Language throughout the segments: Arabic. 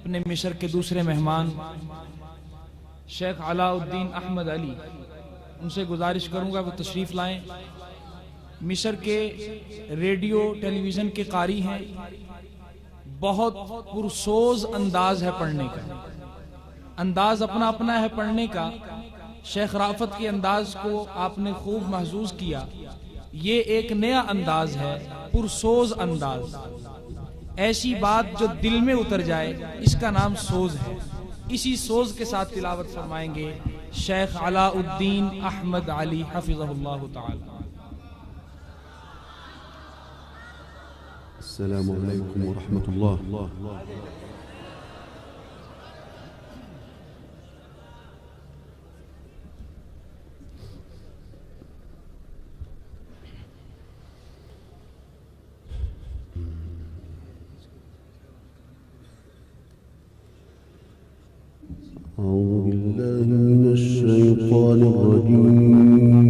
अपने मिस्र के दूसरे मेहमान शेख अलाउद्दीन अहमद अली, उनसे गुजारिश करूंगा वो तशरीफ लाएं। मिस्र के रेडियो टेलीविज़न के कारी हैं, बहुत पुरसोज अंदाज है पढ़ने का, अंदाज अपना अपना है पढ़ने का। शेख राफत के अंदाज को आपने खूब महसूस किया, ये एक नया अंदाज है, पुरसोज अंदाज, ऐसी बात जो दिल में उतर जाए, इसका नाम सोज है। इसी सोज के साथ तिलावत फरमाएंगे शेख अलाउद्दीन अहमद अली हफिज़हुल्लाह ताला। अस्सलामु अलैकुम व रहमतुल्लाह। أعوذ بالله من الشيطان الرجيم.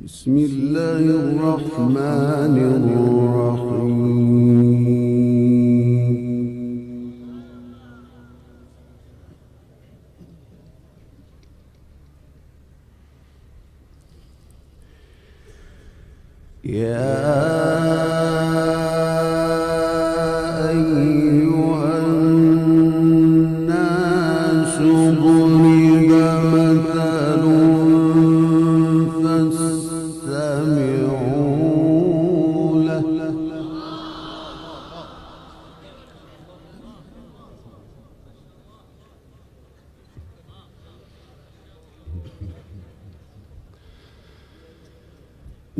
بسم الله الرحمن الرحيم. يا أيها الناس ضرب مثل فاستمعوا له.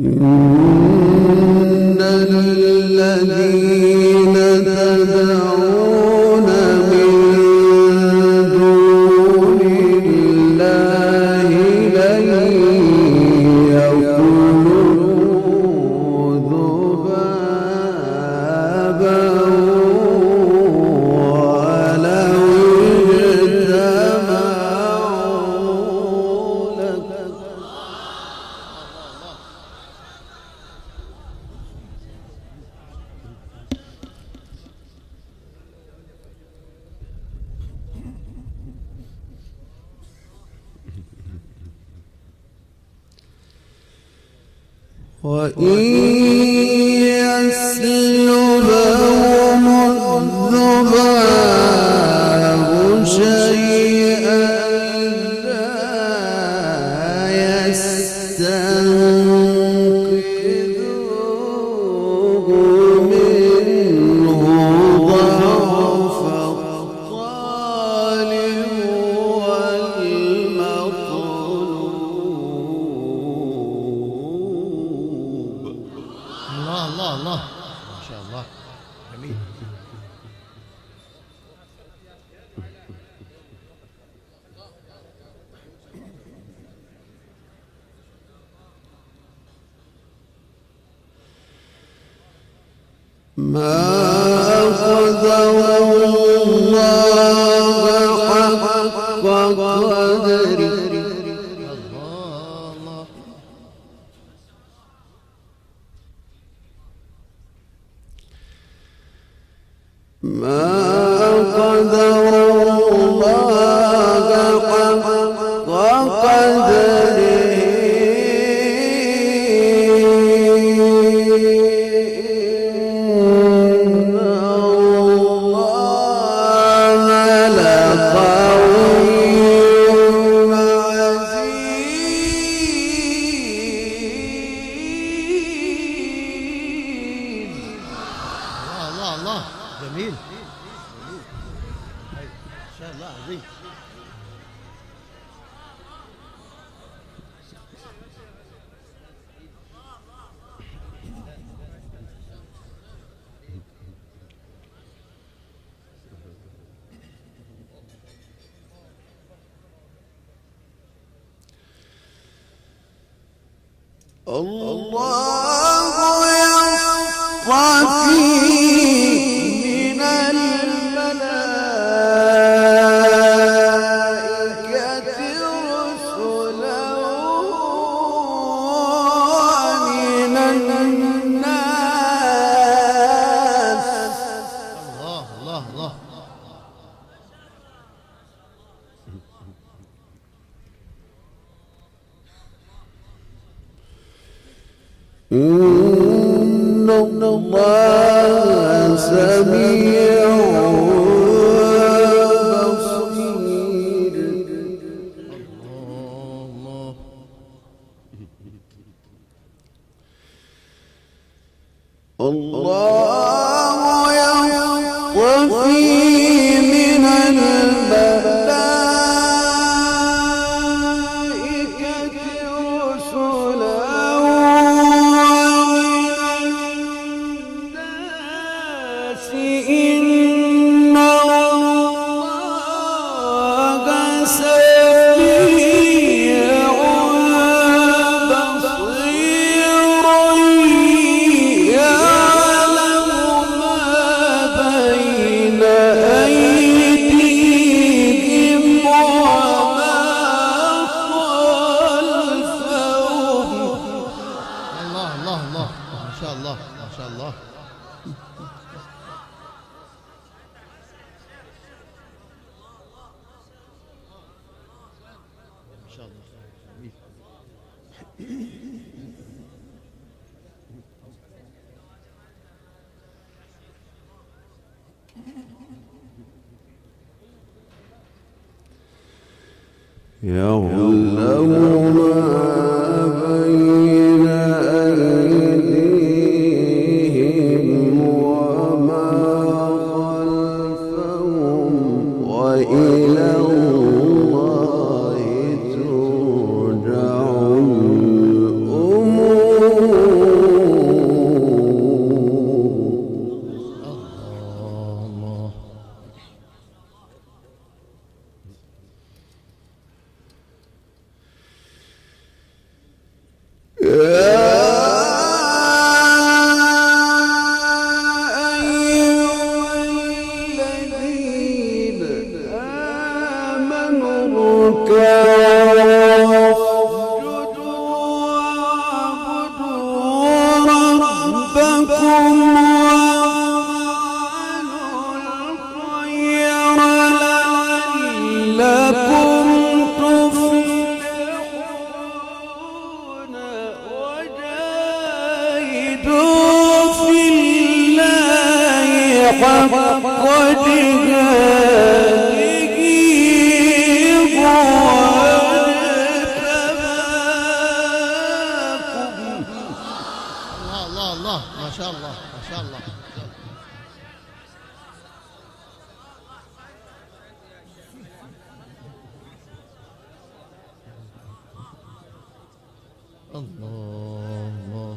إن الذين تدعون من دون الله لن يخلقوا ذبابا ولو اجتمعوا له. وإن يسلبهم الذباب شيئا لا يستنقذوه منه ضعف الطالب والمطلوب. الله الله الله ما شاء الله جميل. ما قدر الله حق قدره. الله ما قدر الله حق قدره. إن الله لقوي عزيز. الله الله جميل. ما شاء الله عظيم. الله يصطفي من الملائكة رسلا إن الله سميع بصير. الله يصطفي من الملائكة رسلا ومن الناس إن الله سميع بصير يعلم ما بين أيديهم وما خلفهم. الله الله الله ما شاء الله ما شاء الله. ما شاء الله. يعلم ما بين أيديهم وما خلفهم وإلى الله ترجع الأمور. الله حق جهاده واجتباكم. الله الله الله ما شاء الله ما شاء الله. الله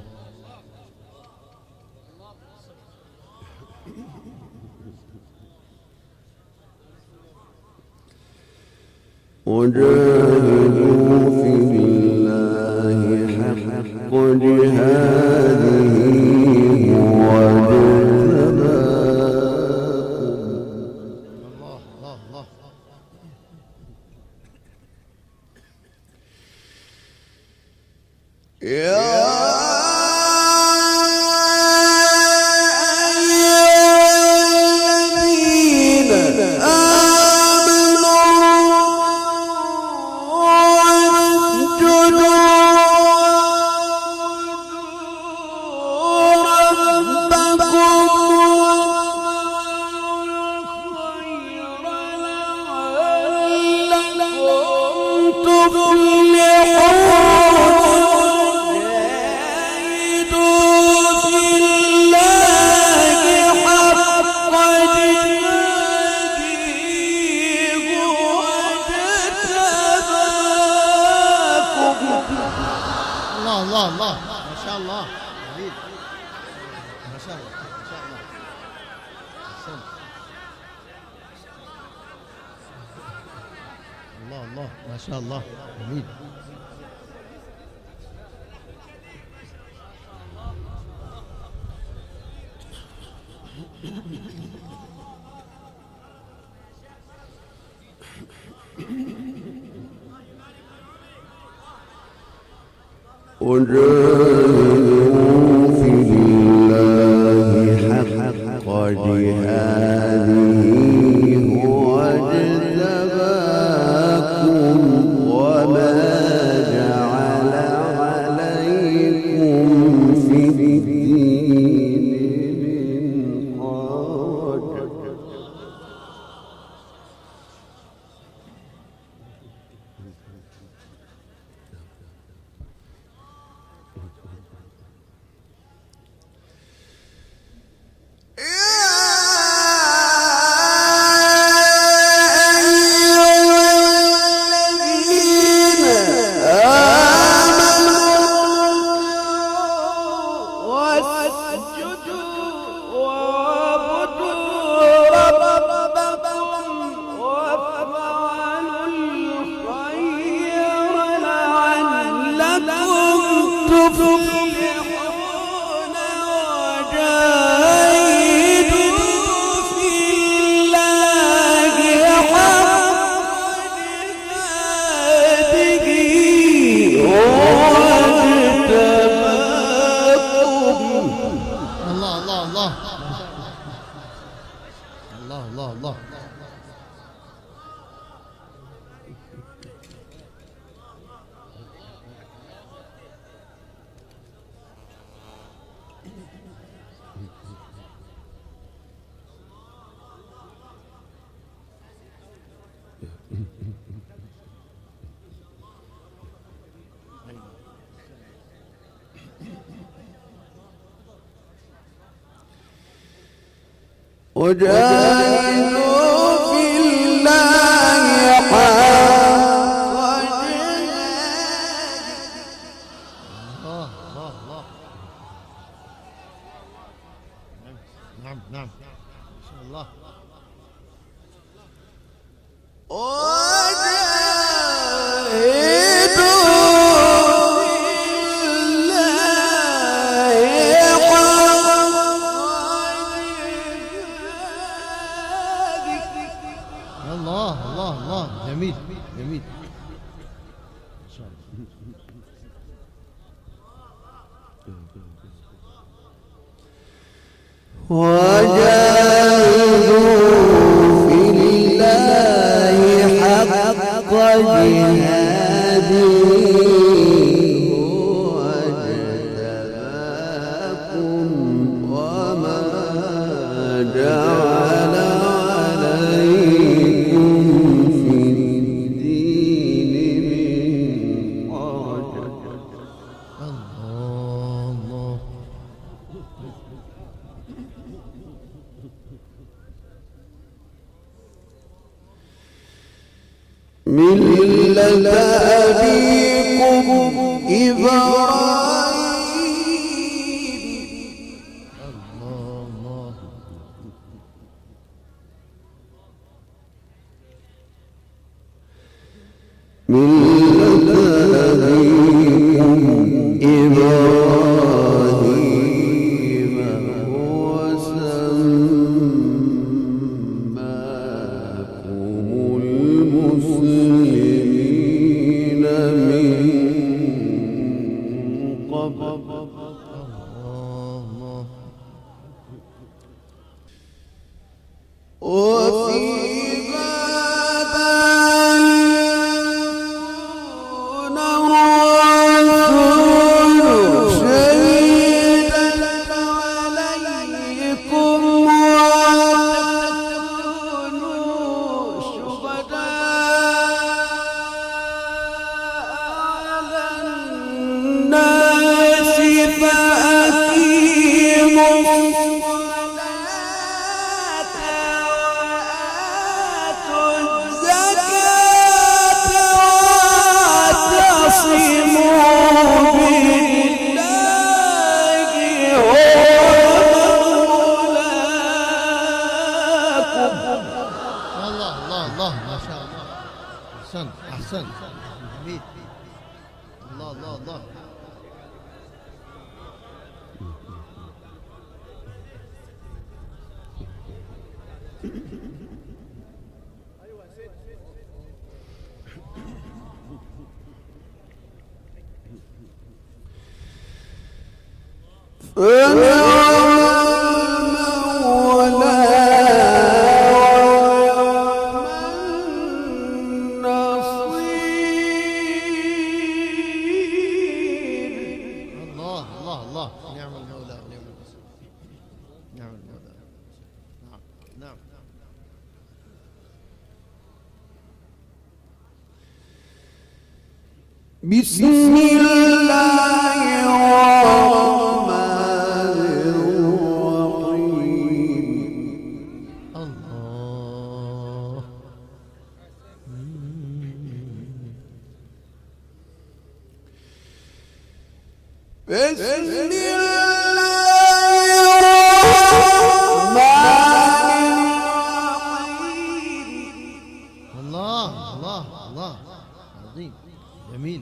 وجاهدوا في الله حق جهاده واجتباكم. الله الله الله الله ما شاء الله. جميل ما شاء الله ما شاء الله. أحسنت. الله الله ما شاء الله. جميل. وجاهدوا في الله حق جهاده واجتباكم وما جعل عليكم في تفلحون وجاهدوا في الله حق جهاده واجتباكم. الله الله الله الله الله الله. وجاهدوا في الله حق الله الله الله. نعم نعم ما شاء الله. الله الله الله. جميل جميل ما شاء الله. وجاهدوا في الله حق جهاده واجتباكم وما جعل عليكم في الدين من حرج. الله الله. ملة أبيكم إبراهيم. الله الله. ملة أبيكم إبراهيم هو سماكم المسلمين من قبل الله وفي هذا ليكون الرسول شهيدا عليكم وتكونوا شهداء على الناس فأقيموا الصلاة وآتوا الزكاة واعتصموا بالله هو مولاكم. الله الله الله ما شاء الله. أحسن أحسن. جميل. الله الله الله. فنعم المولى ونعم النصير. الله الله الله. نعم المولى ونعم النصير. نعم المولى. نعم نعم. بسم الله الرحمن الرحيم. الله. بسم الله الرحمن الرحيم. الله الله الله. عظيم. جميل.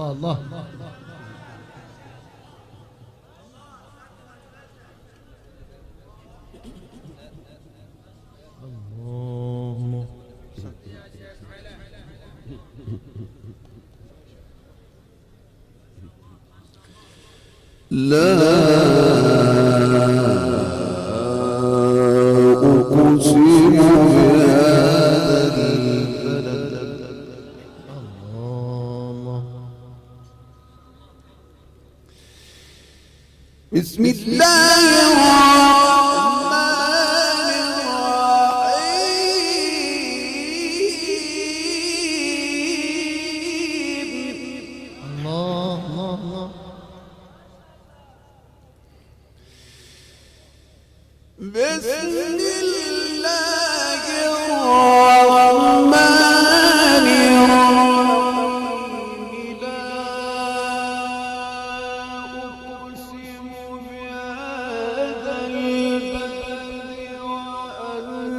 الله. لا أقسم بهذا البلد. بسم الله الرحمن الرحيم. الله. بسم الله الرحمن الرحيم. لا أقسم بهذا البلد وأنت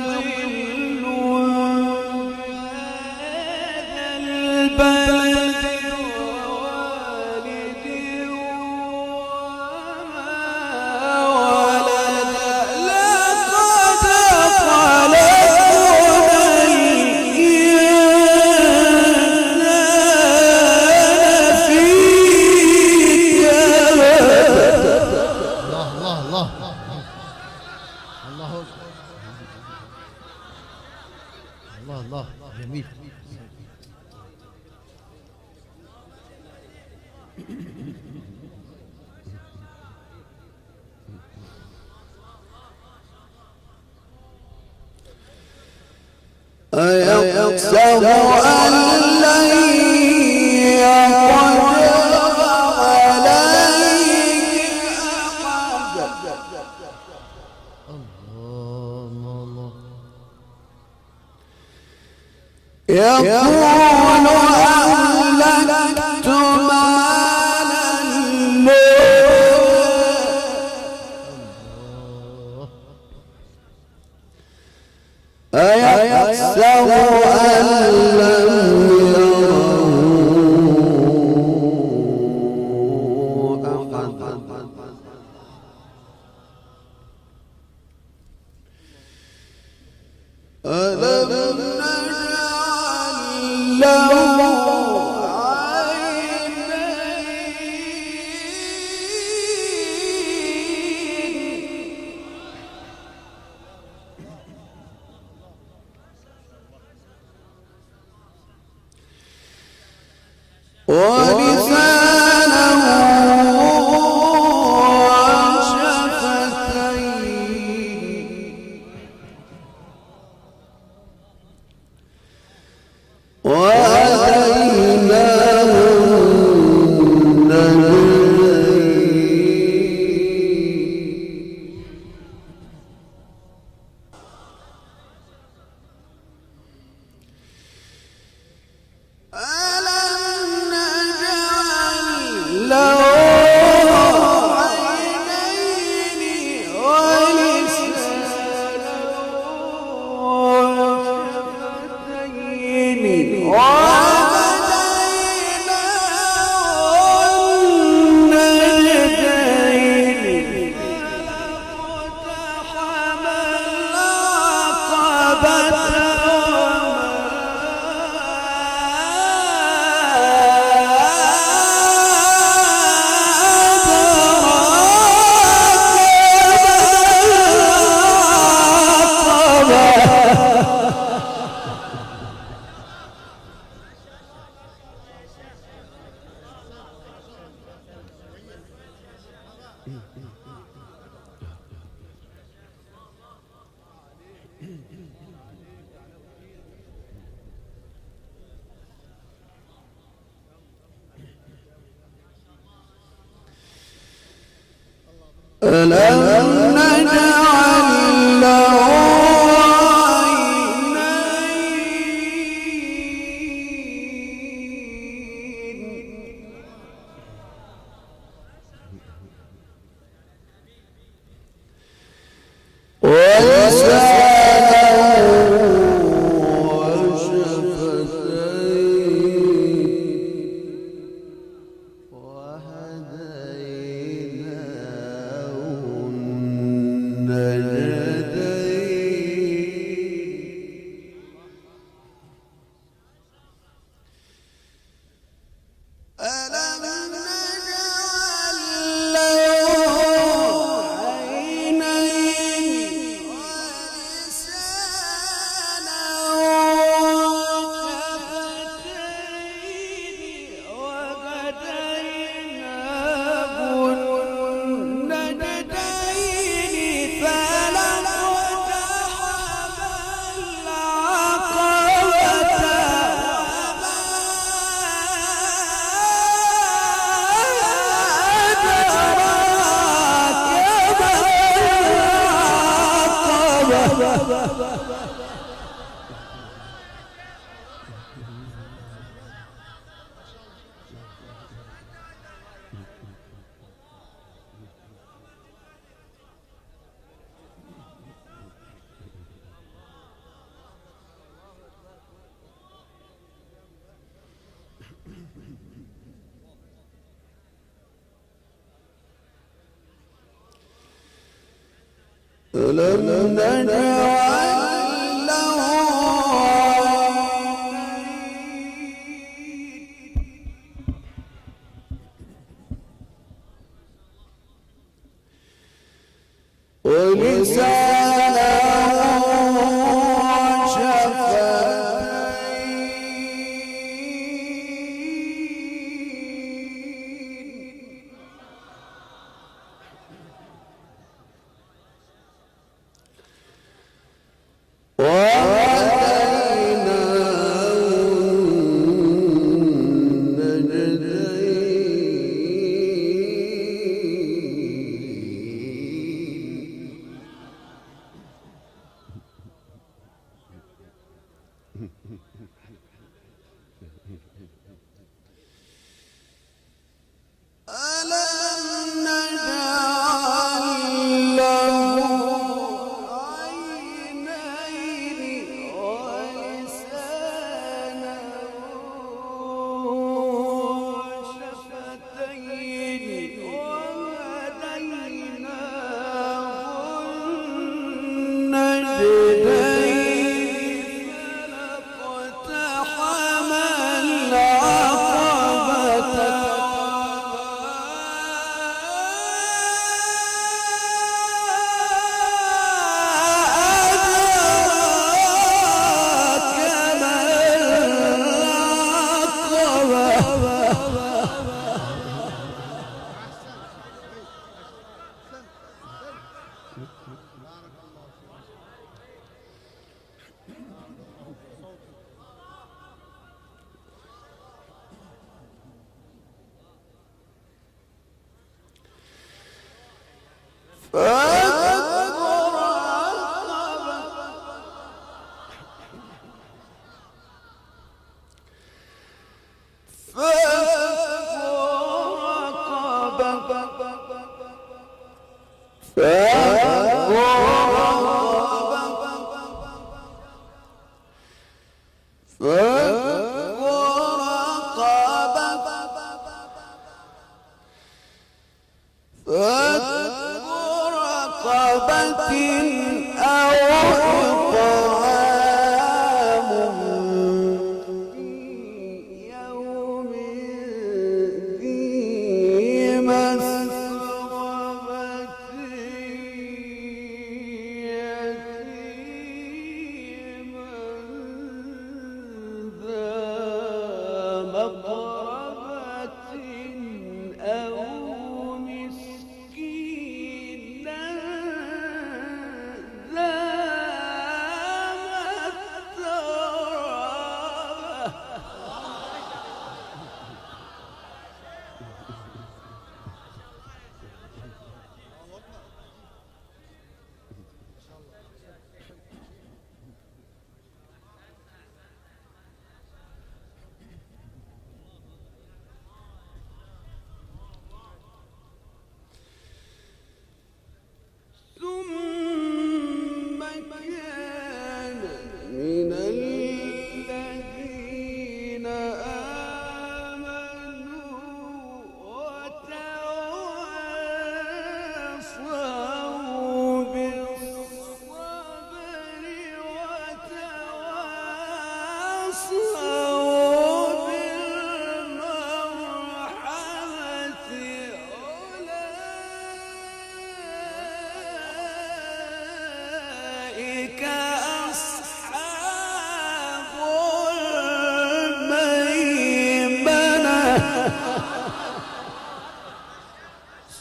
حل بهذا البلد ووالد الله جميل. أيحسب أن لن يقدر عليه أحد. الله. يقول أهلكت مالا أيحسب أن لم يره أحد. ألم نجعل له ولسانا وشفتين وهديناه النجدين. ألم نجعل له عينين ولسانا وشفتين ألم نجعل له ألم نجعل له ولسانا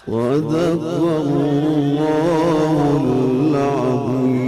صدق الله العظيم.